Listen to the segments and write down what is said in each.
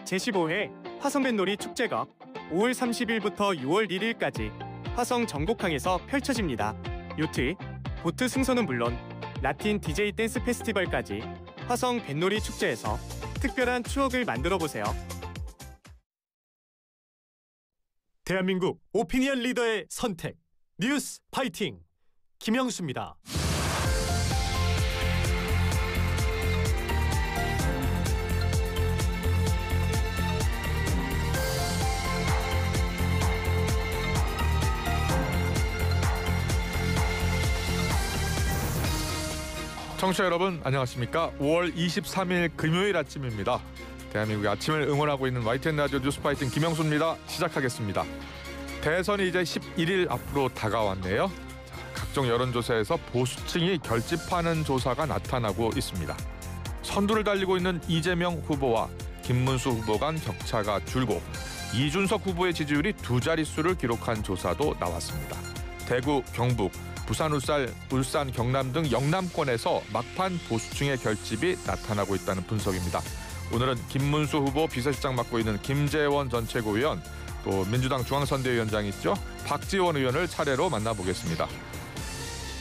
제15회 화성뱃놀이 축제가 5월 30일부터 6월 1일까지 화성 전곡항에서 펼쳐집니다. 요트, 보트 승선은 물론 라틴 DJ 댄스 페스티벌까지 화성 뱃놀이 축제에서 특별한 추억을 만들어보세요. 대한민국 오피니언 리더의 선택, 뉴스 파이팅 김영수입니다. 청취자 여러분 안녕하십니까? 5월 23일 금요일 아침입니다. 대한민국의 아침을 응원하고 있는 YTN 라디오 뉴스파이팅 김영수입니다. 시작하겠습니다. 대선이 이제 11일 앞으로 다가왔네요. 각종 여론조사에서 보수층이 결집하는 조사가 나타나고 있습니다. 선두를 달리고 있는 이재명 후보와 김문수 후보 간 격차가 줄고 이준석 후보의 지지율이 두 자릿수를 기록한 조사도 나왔습니다. 대구, 경북, 부산, 울산, 경남 등 영남권에서 막판 보수층의 결집이 나타나고 있다는 분석입니다. 오늘은 김문수 후보 비서실장 맡고 있는 김재원 전 최고위원, 또 민주당 중앙선대위원장 있죠? 박지원 의원을 차례로 만나보겠습니다.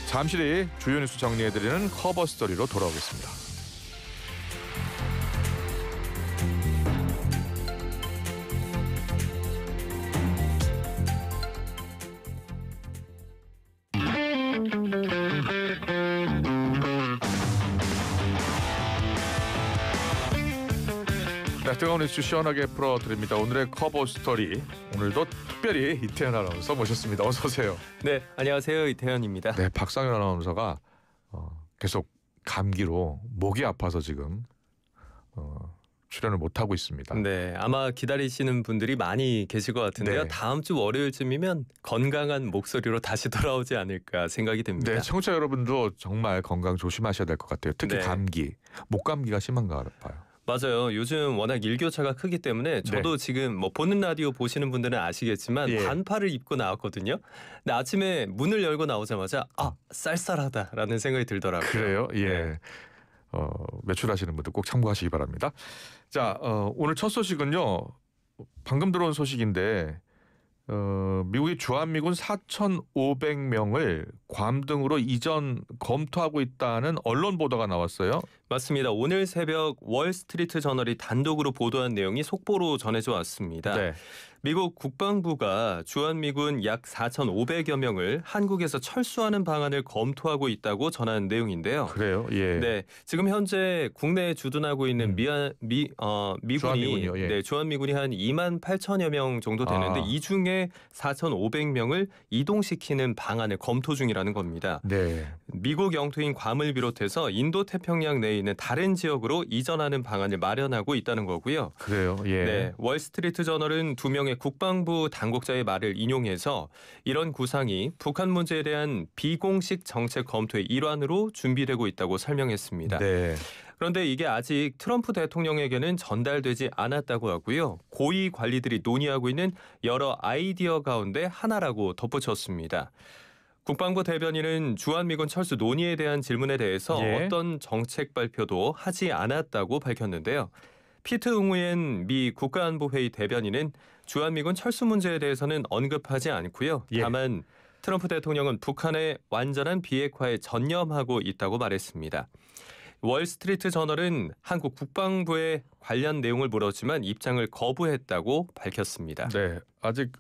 잠시 뒤 주요 뉴스 정리해드리는 커버 스토리로 돌아오겠습니다. 네, 뜨거운 이슈 시원하게 풀어드립니다. 오늘의 커버 스토리, 오늘도 특별히 이태현 아나운서 모셨습니다. 어서 오세요. 네, 안녕하세요. 이태현입니다. 네, 박상현 아나운서가 계속 감기로 목이 아파서 지금 출연을 못하고 있습니다. 네, 아마 기다리시는 분들이 많이 계실 것 같은데요. 네. 다음 주 월요일쯤이면 건강한 목소리로 다시 돌아오지 않을까 생각이 됩니다. 네, 청취자 여러분도 정말 건강 조심하셔야 될 것 같아요. 특히 네. 감기, 목감기가 심한가 봐요. 맞아요. 요즘 워낙 일교차가 크기 때문에 저도 지금 뭐 보는 라디오 보시는 분들은 아시겠지만 예. 반팔을 입고 나왔거든요. 근데 아침에 문을 열고 나오자마자 쌀쌀하다라는 생각이 들더라고요. 그래요? 예. 네. 외출하시는 분들 꼭 참고하시기 바랍니다. 자, 오늘 첫 소식은요. 방금 들어온 소식인데 미국이 주한미군 4,500명을 괌 등으로 이전 검토하고 있다는 언론 보도가 나왔어요. 맞습니다. 오늘 새벽 월스트리트 저널이 단독으로 보도한 내용이 속보로 전해져 왔습니다. 네. 미국 국방부가 주한미군 약 4,500여 명을 한국에서 철수하는 방안을 검토하고 있다고 전한 내용인데요. 그래요? 예. 네, 지금 현재 국내에 주둔하고 있는 미군이 주한미군이요, 예. 네, 주한미군이 한 2만 8천여 명 정도 되는데 이 중에 4,500명을 이동시키는 방안을 검토 중이라는 겁니다. 네. 미국 영토인 괌을 비롯해서 인도 태평양 내에 있는 다른 지역으로 이전하는 방안을 마련하고 있다는 거고요. 그래요. 예. 네, 월스트리트 저널은 두 명의 국방부 당국자의 말을 인용해서 이런 구상이 북한 문제에 대한 비공식 정책 검토의 일환으로 준비되고 있다고 설명했습니다. 네. 그런데 이게 아직 트럼프 대통령에게는 전달되지 않았다고 하고요. 고위 관리들이 논의하고 있는 여러 아이디어 가운데 하나라고 덧붙였습니다. 국방부 대변인은 주한미군 철수 논의에 대한 질문에 대해서 예. 어떤 정책 발표도 하지 않았다고 밝혔는데요. 피트 응우엔 미 국가안보회의 대변인은 주한미군 철수 문제에 대해서는 언급하지 않고요. 예. 다만 트럼프 대통령은 북한의 완전한 비핵화에 전념하고 있다고 말했습니다. 월스트리트 저널은 한국 국방부에 관련 내용을 물었지만 입장을 거부했다고 밝혔습니다. 네. 아직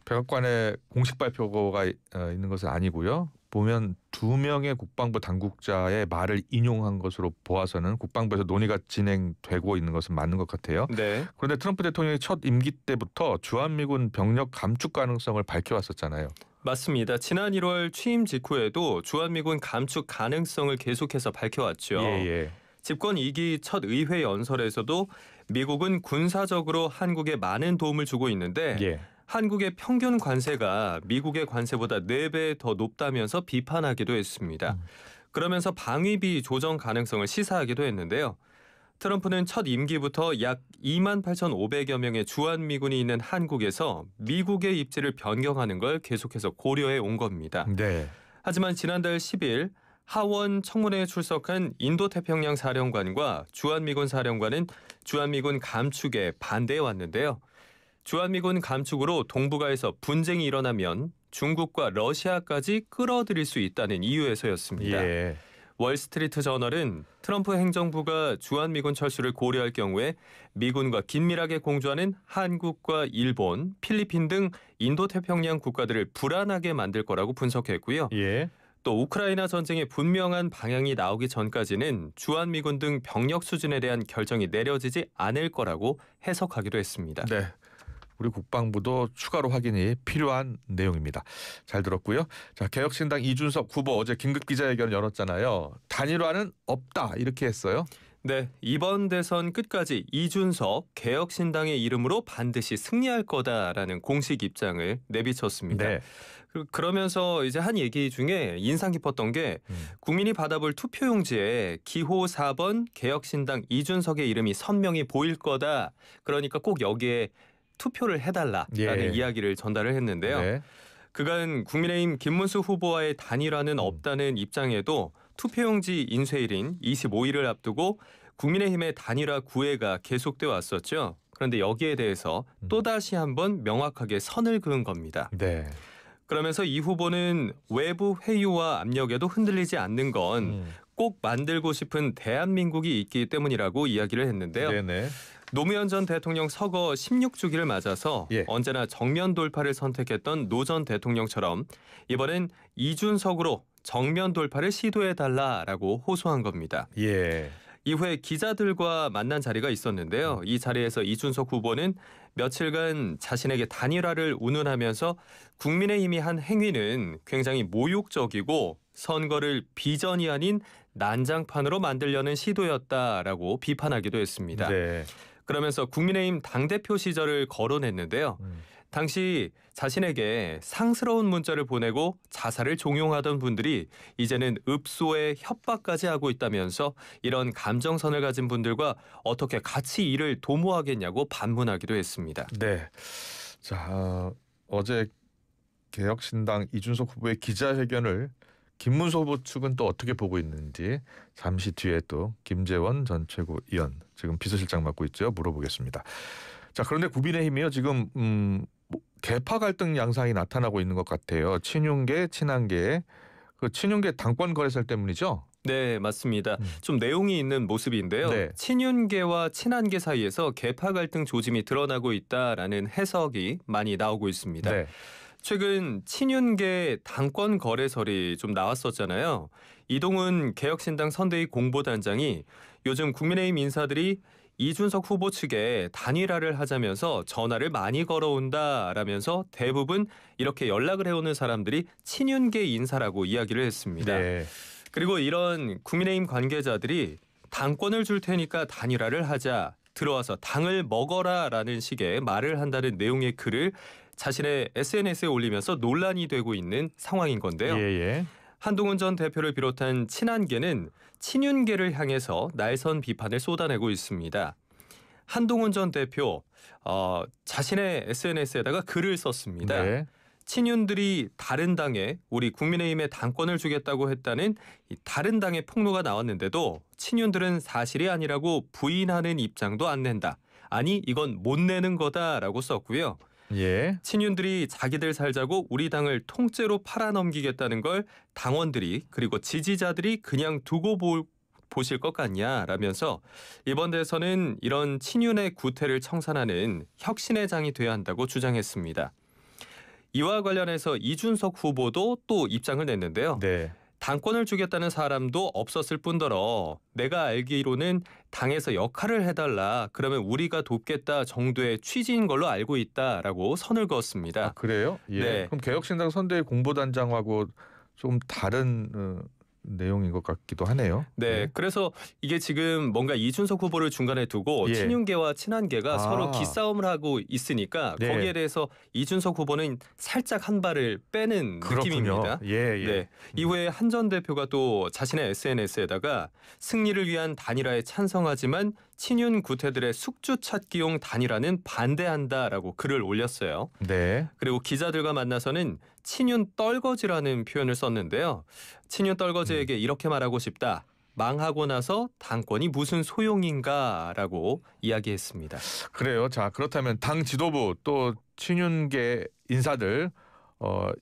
백악관에 공식 발표가 있는 것은 아니고요. 보면 두 명의 국방부 당국자의 말을 인용한 것으로 보아서는 국방부에서 논의가 진행되고 있는 것은 맞는 것 같아요. 네. 그런데 트럼프 대통령이 첫 임기 때부터 주한미군 병력 감축 가능성을 밝혀왔었잖아요. 맞습니다. 지난 1월 취임 직후에도 주한미군 감축 가능성을 계속해서 밝혀왔죠. 예. 집권 2기 첫 의회 연설에서도 미국은 군사적으로 한국에 많은 도움을 주고 있는데 예. 한국의 평균 관세가 미국의 관세보다 4배 더 높다면서 비판하기도 했습니다. 그러면서 방위비 조정 가능성을 시사하기도 했는데요. 트럼프는 첫 임기부터 약 2만 8,500여 명의 주한미군이 있는 한국에서 미국의 입지를 변경하는 걸 계속해서 고려해 온 겁니다. 네. 하지만 지난달 10일 하원 청문회에 출석한 인도태평양 사령관과 주한미군 사령관은 주한미군 감축에 반대해 왔는데요. 주한미군 감축으로 동북아에서 분쟁이 일어나면 중국과 러시아까지 끌어들일 수 있다는 이유에서였습니다. 예. 월스트리트 저널은 트럼프 행정부가 주한미군 철수를 고려할 경우에 미군과 긴밀하게 공조하는 한국과 일본, 필리핀 등 인도태평양 국가들을 불안하게 만들 거라고 분석했고요. 예. 또 우크라이나 전쟁의 분명한 방향이 나오기 전까지는 주한미군 등 병력 수준에 대한 결정이 내려지지 않을 거라고 해석하기도 했습니다. 네. 우리 국방부도 추가로 확인이 필요한 내용입니다. 잘 들었고요. 자, 개혁신당 이준석 후보 어제 긴급 기자회견 열었잖아요. 단일화는 없다 이렇게 했어요. 네, 이번 대선 끝까지 이준석 개혁신당의 이름으로 반드시 승리할 거다라는 공식 입장을 내비쳤습니다. 네. 그러면서 이제 한 얘기 중에 인상 깊었던 게 국민이 받아볼 투표용지에 기호 4번 개혁신당 이준석의 이름이 선명히 보일 거다. 그러니까 꼭 여기에 투표를 해달라라는 예. 이야기를 전달을 했는데요. 네. 그간 국민의힘 김문수 후보와의 단일화는 없다는 입장에도 투표용지 인쇄일인 25일을 앞두고 국민의힘의 단일화 구애가 계속돼 왔었죠. 그런데 여기에 대해서 또다시 한번 명확하게 선을 그은 겁니다. 네. 그러면서 이 후보는 외부 회유와 압력에도 흔들리지 않는 건 꼭 만들고 싶은 대한민국이 있기 때문이라고 이야기를 했는데요. 네네. 노무현 전 대통령 서거 16주기를 맞아서 예. 언제나 정면 돌파를 선택했던 노 전 대통령처럼 이번엔 이준석으로 정면 돌파를 시도해달라라고 호소한 겁니다. 예. 이후에 기자들과 만난 자리가 있었는데요. 이 자리에서 이준석 후보는 며칠간 자신에게 단일화를 운운하면서 국민의힘이 한 행위는 굉장히 모욕적이고 선거를 비전이 아닌 난장판으로 만들려는 시도였다라고 비판하기도 했습니다. 네. 그러면서 국민의힘 당대표 시절을 거론했는데요. 당시 자신에게 상스러운 문자를 보내고 자살을 종용하던 분들이 이제는 읍소에 협박까지 하고 있다면서 이런 감정선을 가진 분들과 어떻게 같이 일을 도모하겠냐고 반문하기도 했습니다. 네. 자, 어제 개혁신당 이준석 후보의 기자회견을 김문수 후보 측은 또 어떻게 보고 있는지 잠시 뒤에 또 김재원 전 최고위원 지금 비서실장 맡고 있죠. 물어보겠습니다. 자, 그런데 국민의힘이요 지금 계파 갈등 양상이 나타나고 있는 것 같아요. 친윤계, 친한계. 그 친윤계 당권 거래설 때문이죠. 네, 맞습니다. 좀 내용이 있는 모습인데요. 네. 친윤계와 친한계 사이에서 계파 갈등 조짐이 드러나고 있다라는 해석이 많이 나오고 있습니다. 네. 최근 친윤계 당권 거래설이 좀 나왔었잖아요. 이동훈 개혁신당 선대위 공보단장이 요즘 국민의힘 인사들이 이준석 후보 측에 단일화를 하자면서 전화를 많이 걸어온다라면서 대부분 이렇게 연락을 해오는 사람들이 친윤계 인사라고 이야기를 했습니다. 네. 그리고 이런 국민의힘 관계자들이 당권을 줄 테니까 단일화를 하자, 들어와서 당을 먹어라라는 식의 말을 한다는 내용의 글을 자신의 SNS에 올리면서 논란이 되고 있는 상황인 건데요. 예. 한동훈 전 대표를 비롯한 친한계는 친윤계를 향해서 날선 비판을 쏟아내고 있습니다. 한동훈 전 대표 자신의 SNS에다가 글을 썼습니다. 네. 친윤들이 다른 당에 우리 국민의힘에 당권을 주겠다고 했다는 이 다른 당의 폭로가 나왔는데도 친윤들은 사실이 아니라고 부인하는 입장도 안 낸다. 아니 이건 못 내는 거다라고 썼고요. 예. 친윤들이 자기들 살자고 우리 당을 통째로 팔아넘기겠다는 걸 당원들이 그리고 지지자들이 그냥 두고 보실 것 같냐라면서 이번 대선은 이런 친윤의 구태를 청산하는 혁신의 장이 돼야 한다고 주장했습니다. 이와 관련해서 이준석 후보도 또 입장을 냈는데요. 네. 당권을 주겠다는 사람도 없었을 뿐더러 내가 알기로는 당에서 역할을 해달라 그러면 우리가 돕겠다 정도의 취지인 걸로 알고 있다라고 선을 그었습니다. 아, 그래요? 예. 네. 그럼 개혁신당 선대위 공보단장하고 좀 다른 내용인 것 같기도 하네요. 네, 그래서 이게 지금 뭔가 이준석 후보를 중간에 두고 예. 친윤계와 친한계가 서로 기싸움을 하고 있으니까 네. 거기에 대해서 이준석 후보는 살짝 한 발을 빼는 느낌입니다. 예. 네, 이후에 한 전 대표가 또 자신의 SNS에다가 승리를 위한 단일화에 찬성하지만 친윤 구태들의 숙주 찾기용 단일화는 반대한다라고 글을 올렸어요. 네. 그리고 기자들과 만나서는 친윤 떨거지라는 표현을 썼는데요. 친윤 떨거지에게 이렇게 말하고 싶다. 망하고 나서 당권이 무슨 소용인가라고 이야기했습니다. 그래요. 자, 그렇다면 당 지도부 또 친윤계 인사들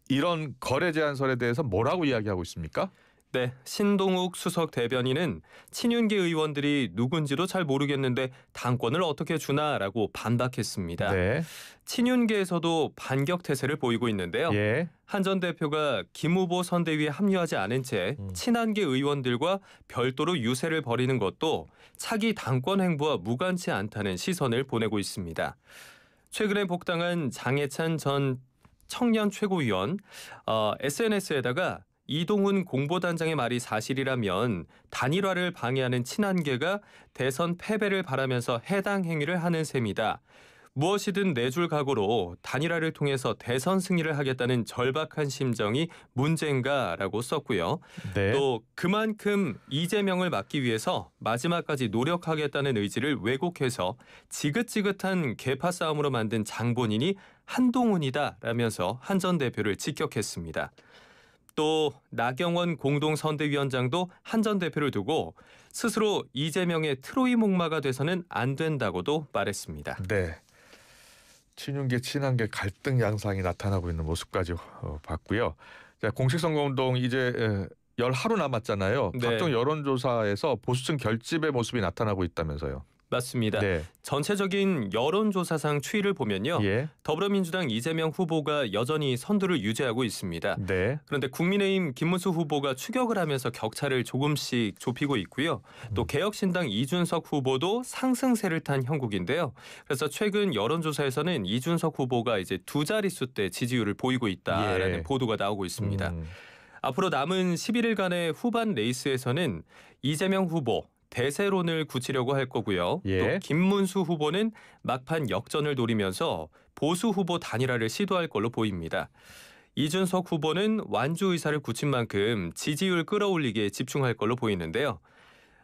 이런 거래 제안설에 대해서 뭐라고 이야기하고 있습니까? 네, 신동욱 수석 대변인은 친윤계 의원들이 누군지도 잘 모르겠는데 당권을 어떻게 주나라고 반박했습니다. 네. 친윤계에서도 반격 태세를 보이고 있는데요. 예. 한 전 대표가 김 후보 선대위에 합류하지 않은 채 친한계 의원들과 별도로 유세를 벌이는 것도 차기 당권 행보와 무관치 않다는 시선을 보내고 있습니다. 최근에 복당한 장해찬 전 청년 최고위원 SNS에다가 이동훈 공보단장의 말이 사실이라면 단일화를 방해하는 친한계가 대선 패배를 바라면서 해당 행위를 하는 셈이다. 무엇이든 내줄 각오로 단일화를 통해서 대선 승리를 하겠다는 절박한 심정이 문제인가라고 썼고요. 네. 또 그만큼 이재명을 막기 위해서 마지막까지 노력하겠다는 의지를 왜곡해서 지긋지긋한 계파 싸움으로 만든 장본인이 한동훈이다라면서 한 전 대표를 직격했습니다. 또 나경원 공동선대위원장도 한 전 대표를 두고 스스로 이재명의 트로이 목마가 돼서는 안 된다고도 말했습니다. 네. 친윤계 친한계 갈등 양상이 나타나고 있는 모습까지 봤고요. 자, 공식 선거운동 이제 열 하루 남았잖아요. 네. 각종 여론조사에서 보수층 결집의 모습이 나타나고 있다면서요. 맞습니다. 네. 전체적인 여론조사상 추이를 보면요. 예. 더불어민주당 이재명 후보가 여전히 선두를 유지하고 있습니다. 네. 그런데 국민의힘 김문수 후보가 추격을 하면서 격차를 조금씩 좁히고 있고요. 또 개혁신당 이준석 후보도 상승세를 탄 형국인데요. 그래서 최근 여론조사에서는 이준석 후보가 이제 두 자릿수대 지지율을 보이고 있다라는 예. 보도가 나오고 있습니다. 앞으로 남은 11일간의 후반 레이스에서는 이재명 후보 대세론을 굳히려고 할 거고요. 예. 또 김문수 후보는 막판 역전을 노리면서 보수 후보 단일화를 시도할 걸로 보입니다. 이준석 후보는 완주 의사를 굳힌 만큼 지지율 끌어올리기에 집중할 걸로 보이는데요.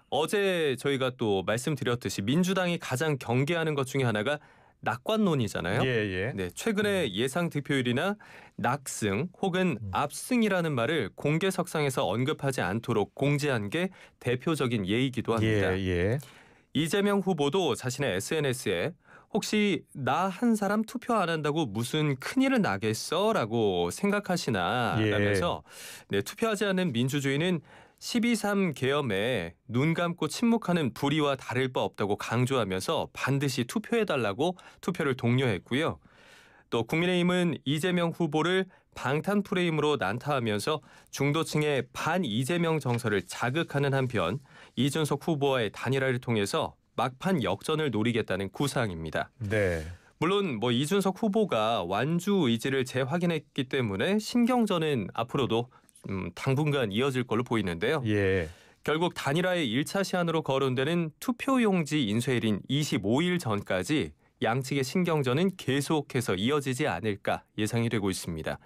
어제 저희가 또 말씀드렸듯이 민주당이 가장 경계하는 것 중에 하나가 낙관론이잖아요. 예. 네, 최근에 예상 득표율이나 낙승 혹은 압승이라는 말을 공개석상에서 언급하지 않도록 공지한 게 대표적인 예이기도 합니다. 예. 이재명 후보도 자신의 SNS에 혹시 나 한 사람 투표 안 한다고 무슨 큰일은 나겠어? 라고 생각하시나? 예. 라면서 네, 투표하지 않는 민주주의는 12.3 계엄에 눈 감고 침묵하는 불의와 다를 바 없다고 강조하면서 반드시 투표해달라고 투표를 독려했고요. 또 국민의힘은 이재명 후보를 방탄 프레임으로 난타하면서 중도층의 반 이재명 정서를 자극하는 한편 이준석 후보와의 단일화를 통해서 막판 역전을 노리겠다는 구상입니다. 네. 물론 이준석 후보가 완주 의지를 재확인했기 때문에 신경전은 앞으로도 당분간 이어질 걸로 보이는데요. 예. 결국 단일화의 1차 시한으로 거론되는 투표용지 인쇄일인 25일 전까지 양측의 신경전은 계속해서 이어지지 않을까 예상이 되고 있습니다.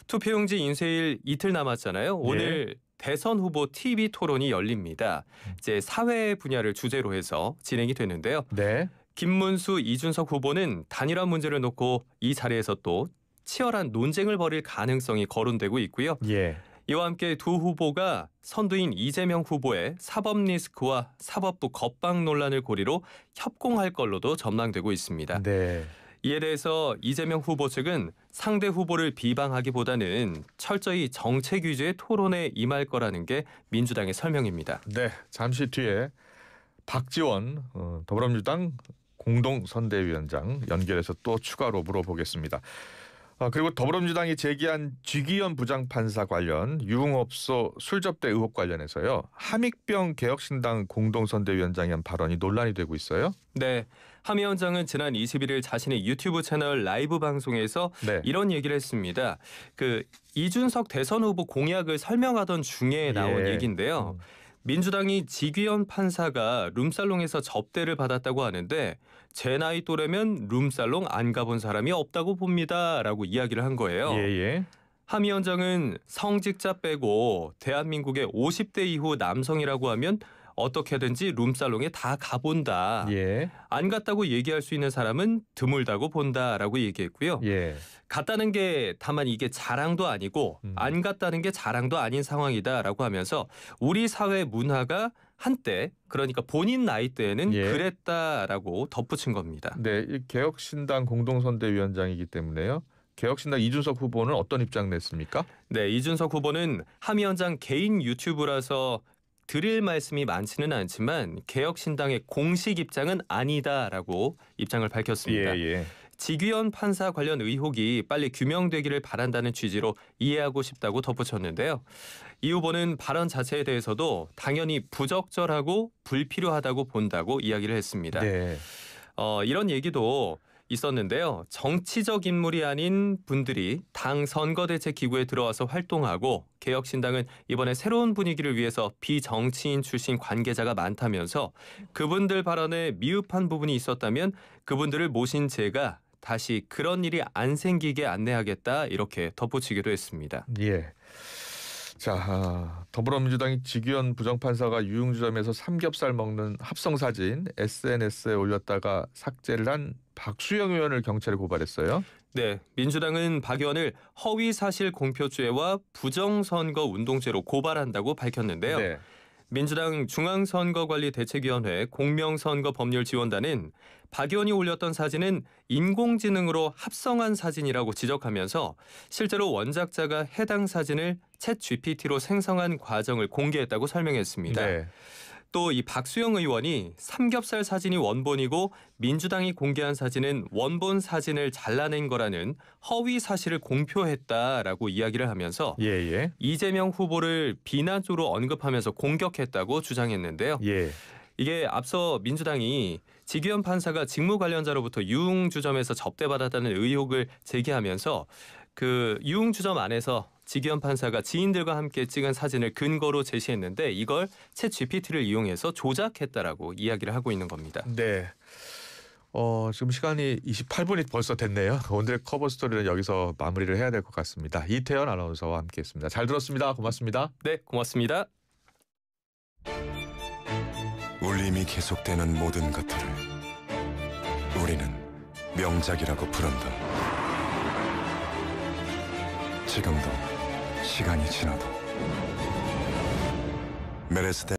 투표용지 인쇄일 이틀 남았잖아요. 오늘 대선 후보 TV 토론이 열립니다. 이제 사회 분야를 주제로 해서 진행이 되는데요. 네. 김문수, 이준석 후보는 단일화 문제를 놓고 이 자리에서 또 치열한 논쟁을 벌일 가능성이 거론되고 있고요. 예. 이와 함께 두 후보가 선두인 이재명 후보의 사법 리스크와 사법부 겁박 논란을 고리로 협공할 걸로도 전망되고 있습니다. 네. 이에 대해서 이재명 후보 측은 상대 후보를 비방하기보다는 철저히 정책 위주의 토론에 임할 거라는 게 민주당의 설명입니다. 네. 잠시 뒤에 박지원 더불어민주당 공동선대위원장 연결해서 또 추가로 물어보겠습니다. 그리고 더불어민주당이 제기한 쥐기현 부장판사 관련 유흥업소 술접대 의혹 관련해서요. 함익병 개혁신당 공동선대위원장이 한 발언이 논란이 되고 있어요. 네, 함 위원장은 지난 21일 자신의 유튜브 채널 라이브 방송에서 네. 이런 얘기를 했습니다. 이준석 대선 후보 공약을 설명하던 중에 나온 얘기인데요. 민주당이 지귀현 판사가 룸살롱에서 접대를 받았다고 하는데 제 나이 또래면 룸살롱 안 가본 사람이 없다고 봅니다라고 이야기를 한 거예요. 예. 함 위원장은 성직자 빼고 대한민국의 50대 이후 남성이라고 하면 어떻게든지 룸살롱에 다 가본다. 예. 안 갔다고 얘기할 수 있는 사람은 드물다고 본다라고 얘기했고요. 예. 갔다는 게 다만 이게 자랑도 아니고 안 갔다는 게 자랑도 아닌 상황이다라고 하면서 우리 사회 문화가 한때 그러니까 본인 나이 때에는 예. 그랬다라고 덧붙인 겁니다. 네, 이 개혁신당 공동선대위원장이기 때문에요. 개혁신당 이준석 후보는 어떤 입장 냈습니까? 네, 이준석 후보는 하 위원장 개인 유튜브라서 드릴 말씀이 많지는 않지만 개혁신당의 공식 입장은 아니다라고 입장을 밝혔습니다. 예. 지규현 판사 관련 의혹이 빨리 규명되기를 바란다는 취지로 이해하고 싶다고 덧붙였는데요. 이 후보는 발언 자체에 대해서도 당연히 부적절하고 불필요하다고 본다고 이야기를 했습니다. 네. 이런 얘기도 있었는데요. 정치적 인물이 아닌 분들이 당 선거대책기구에 들어와서 활동하고 개혁신당은 이번에 새로운 분위기를 위해서 비정치인 출신 관계자가 많다면서 그분들 발언에 미흡한 부분이 있었다면 그분들을 모신 제가 다시 그런 일이 안 생기게 안내하겠다 이렇게 덧붙이기도 했습니다. 예. 자, 더불어민주당이 지규현 부정판사가 유흥주점에서 삼겹살 먹는 합성 사진 SNS에 올렸다가 삭제를 한 박수영 의원을 경찰에 고발했어요. 네, 민주당은 박 의원을 허위사실 공표죄와 부정선거 운동죄로 고발한다고 밝혔는데요. 네. 민주당 중앙선거관리대책위원회 공명선거법률지원단은 박 의원이 올렸던 사진은 인공지능으로 합성한 사진이라고 지적하면서 실제로 원작자가 해당 사진을 챗 GPT로 생성한 과정을 공개했다고 설명했습니다. 네. 또 이 박수영 의원이 삼겹살 사진이 원본이고 민주당이 공개한 사진은 원본 사진을 잘라낸 거라는 허위 사실을 공표했다라고 이야기를 하면서 예. 이재명 후보를 비난적으로 언급하면서 공격했다고 주장했는데요. 예. 이게 앞서 민주당이 지규현 판사가 직무 관련자로부터 유흥주점에서 접대받았다는 의혹을 제기하면서 그 유흥주점 안에서 지규현 판사가 지인들과 함께 찍은 사진을 근거로 제시했는데 이걸 챗 GPT를 이용해서 조작했다라고 이야기를 하고 있는 겁니다. 네. 지금 시간이 28분이 벌써 됐네요. 오늘의 커버 스토리는 여기서 마무리를 해야 될 것 같습니다. 이태현 아나운서와 함께했습니다. 잘 들었습니다. 고맙습니다. 네, 고맙습니다. 울림이 계속되는 모든 것들을 우리는 명작이라고 부른다. 지금도 시간이 지나도 메레스데